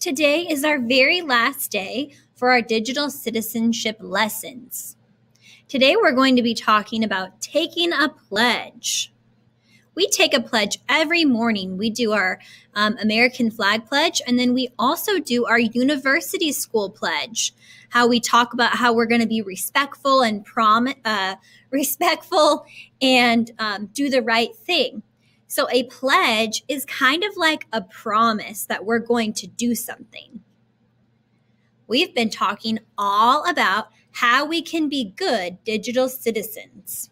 Today is our very last day for our digital citizenship lessons. Today we're going to be talking about taking a pledge. We take a pledge every morning. We do our American flag pledge, and then we also do our university school pledge, how we talk about how we're going to be respectful and do the right thing. So a pledge is kind of like a promise that we're going to do something. We've been talking all about how we can be good digital citizens.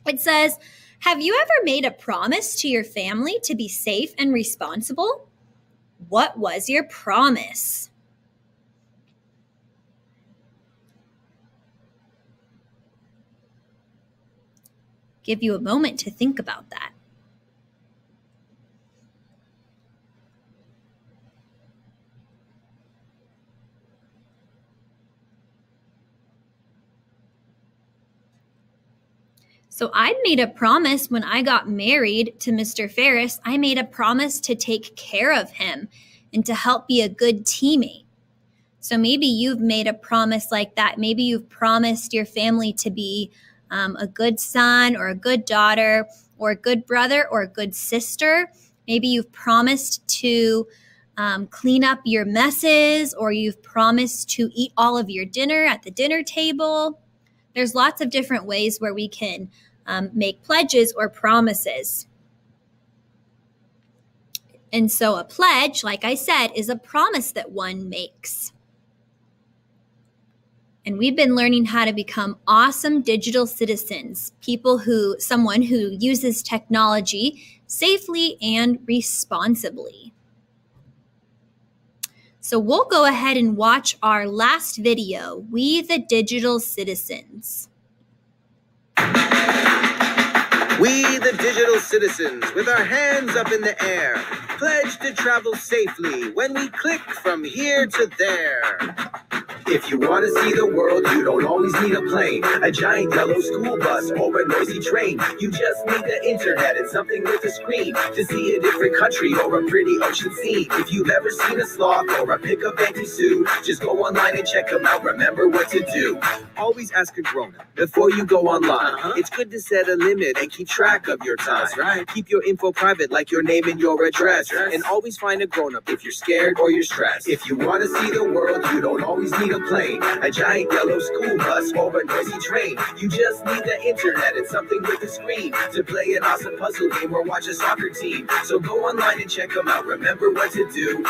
It says, have you ever made a promise to your family to be safe and responsible? What was your promise? Give you a moment to think about that. So I made a promise when I got married to Mr. Ferris. I made a promise to take care of him and to help be a good teammate. So maybe you've made a promise like that. Maybe you've promised your family to be a good son or a good daughter or a good brother or a good sister. Maybe you've promised to clean up your messes, or you've promised to eat all of your dinner at the dinner table. There's lots of different ways where we can make pledges or promises. And so a pledge, like I said, is a promise that one makes. And we've been learning how to become awesome digital citizens, someone who uses technology safely and responsibly. So we'll go ahead and watch our last video, We the Digital Citizens. We the digital citizens, with our hands up in the air, pledge to travel safely when we click from here to there. If you want to see the world, you don't always need a plane, a giant yellow school bus, or a noisy train. You just need the internet and something with a screen to see a different country or a pretty ocean scene. If you've ever seen a sloth or a pickup anti-Sue, just go online and check them out. Remember what to do. Always ask a grown-up before you go online. It's good to set a limit and keep track of your time. That's right. Keep your info private, like your name and your address. And always find a grown-up if you're scared or you're stressed. If you want to see the world, you don't always need a plane, a giant yellow school bus, or a noisy train. You just need the internet and something with a screen to play an awesome puzzle game or watch a soccer team. So go online and check them out. Remember what to do.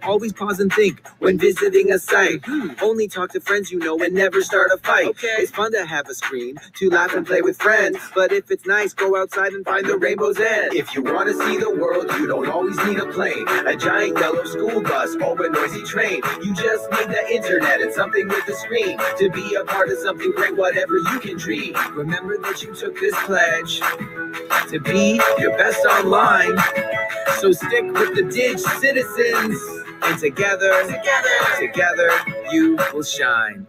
Always pause and think when visiting a site. Only talk to friends you know and never start a fight. Okay. It's fun to have a screen to laugh and play with friends, but if it's nice, go outside and find the rainbow's end. If you want to see the world, you don't always need a plane, a giant yellow school bus, or a noisy train. You just need the internet and something with a screen to be a part of something great, whatever you can dream. Remember that you took this pledge to be your best online. So stick with the Dig Citizens, and together, you will shine.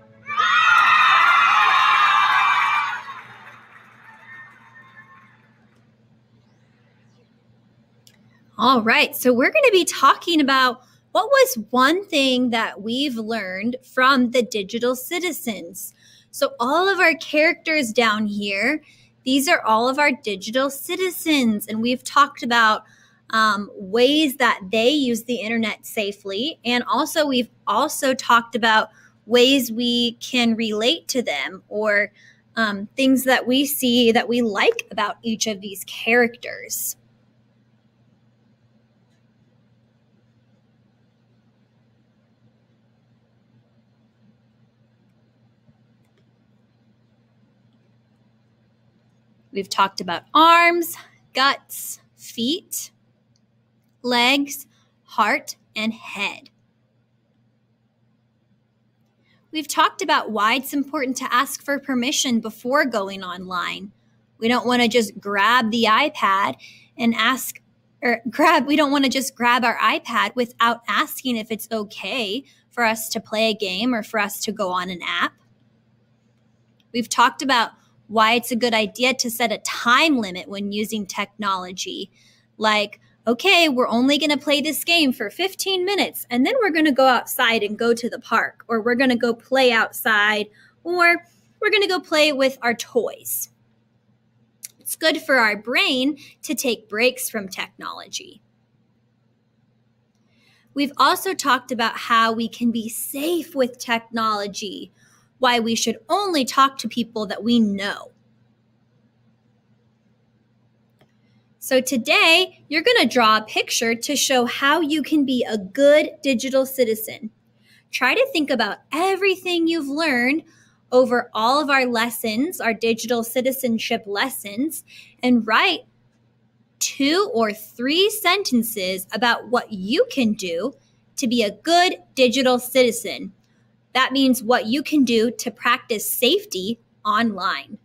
All right, so we're going to be talking about what was one thing that we've learned from the digital citizens. So all of our characters down here, these are all of our digital citizens, and we've talked about ways that they use the internet safely, and also we've also talked about ways we can relate to them, or things that we see that we like about each of these characters. We've talked about arms, guts, feet, legs, heart, and head. We've talked about why it's important to ask for permission before going online. We don't want to just grab the iPad and we don't want to just grab our iPad without asking if it's okay for us to play a game or for us to go on an app. We've talked about why it's a good idea to set a time limit when using technology, like okay, we're only going to play this game for 15 minutes, and then we're going to go outside and go to the park, or we're going to go play outside, or we're going to go play with our toys. It's good for our brain to take breaks from technology. We've also talked about how we can be safe with technology, why we should only talk to people that we know. So today, you're going to draw a picture to show how you can be a good digital citizen. Try to think about everything you've learned over all of our lessons, our digital citizenship lessons, and write 2 or 3 sentences about what you can do to be a good digital citizen. That means what you can do to practice safety online.